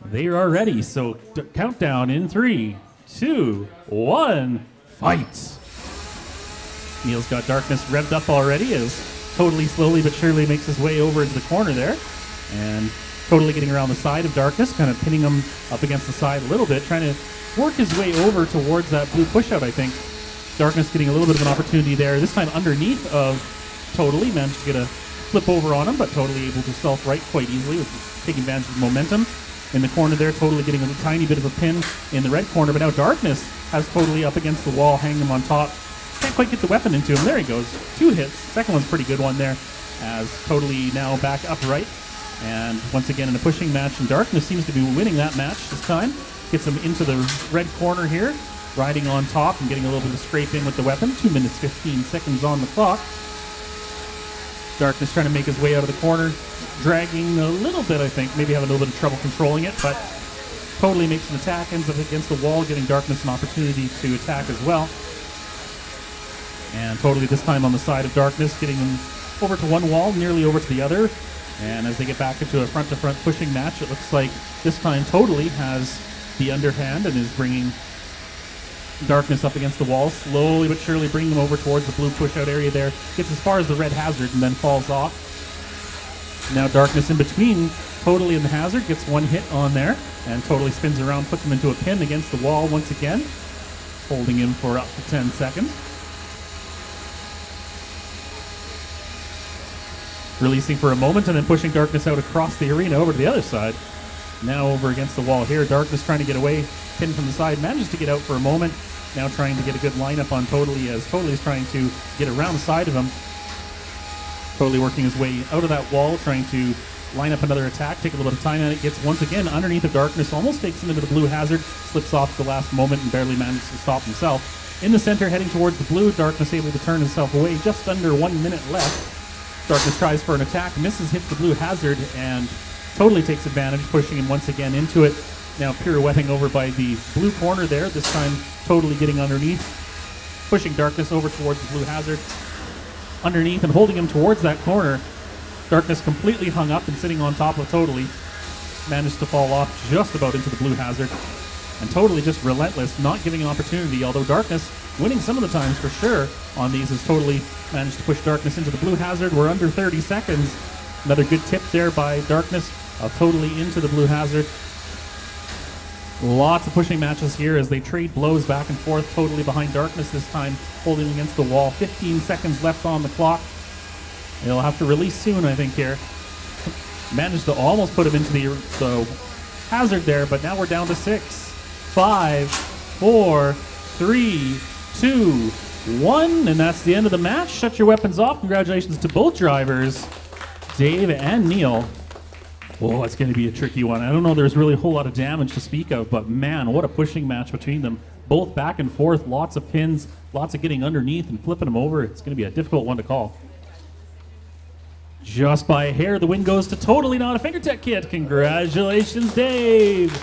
They are ready, so countdown in 3, 2, 1, fight! Neil's got Darkness revved up already as Totally slowly but surely makes his way over into the corner there. And Totally getting around the side of Darkness, kind of pinning him up against the side a little bit, trying to work his way over towards that blue pushout, I think. Darkness getting a little bit of an opportunity there, this time underneath of Totally, managed to get a flip over on him, but Totally able to self-right quite easily with taking advantage of the momentum. In the corner there, Totally getting a tiny bit of a pin in the red corner, but now Darkness has Totally up against the wall, hanging him on top. Can't quite get the weapon into him. There he goes. 2 hits. Second one's a pretty good one there, as Totally now back upright. And once again in a pushing match, and Darkness seems to be winning that match this time. Gets him into the red corner here, riding on top and getting a little bit of scraping with the weapon. 2 minutes 15 seconds on the clock. Darkness trying to make his way out of the corner, dragging a little bit, I think, maybe having a little bit of trouble controlling it, but Totally makes an attack, ends up against the wall, giving Darkness an opportunity to attack as well. And Totally this time on the side of Darkness, getting him over to one wall, nearly over to the other. And as they get back into a front-to-front pushing match, it looks like this time Totally has the underhand and is bringing Darkness up against the wall, slowly but surely bringing him over towards the blue push-out area there. Gets as far as the red hazard and then falls off. Now Darkness in between Totally and the hazard, gets 1 hit on there, and Totally spins around, puts him into a pin against the wall once again, holding him for up to 10 seconds. Releasing for a moment and then pushing Darkness out across the arena over to the other side. Now over against the wall here, Darkness trying to get away, pinned from the side, manages to get out for a moment. Now trying to get a good lineup on Totally as Totally's trying to get around the side of him. Totally working his way out of that wall, trying to line up another attack, take a little bit of time at it, gets once again underneath of Darkness, almost takes him into the blue hazard, slips off at the last moment and barely manages to stop himself. In the center, heading towards the blue, Darkness able to turn himself away, just under 1 minute left. Darkness tries for an attack, misses, hits the blue hazard, and Totally takes advantage, pushing him once again into it. Now pirouetting over by the blue corner there, this time Totally getting underneath, pushing Darkness over towards the blue hazard. Underneath and holding him towards that corner. Darkness completely hung up and sitting on top of Totally. Managed to fall off just about into the blue hazard. And Totally just relentless, not giving an opportunity, although Darkness winning some of the times for sure on these as Totally managed to push Darkness into the blue hazard. We're under 30 seconds. Another good tip there by Darkness, Totally into the blue hazard. Lots of pushing matches here as they trade blows back and forth. Totally behind Darkness this time, holding against the wall. 15 seconds left on the clock. They'll have to release soon, I think, here. Managed to almost put him into the hazard there, but now we're down to 6, 5, 4, 3, 2, 1, and that's the end of the match. Shut your weapons off. Congratulations to both drivers, Dave and Neil. Oh, it's going to be a tricky one. I don't know there's really a whole lot of damage to speak of, but man, what a pushing match between them. Both back and forth, lots of pins, lots of getting underneath and flipping them over. It's going to be a difficult one to call. Just by a hair, the win goes to Totally Not a FingerTech Kit. Congratulations, Dave.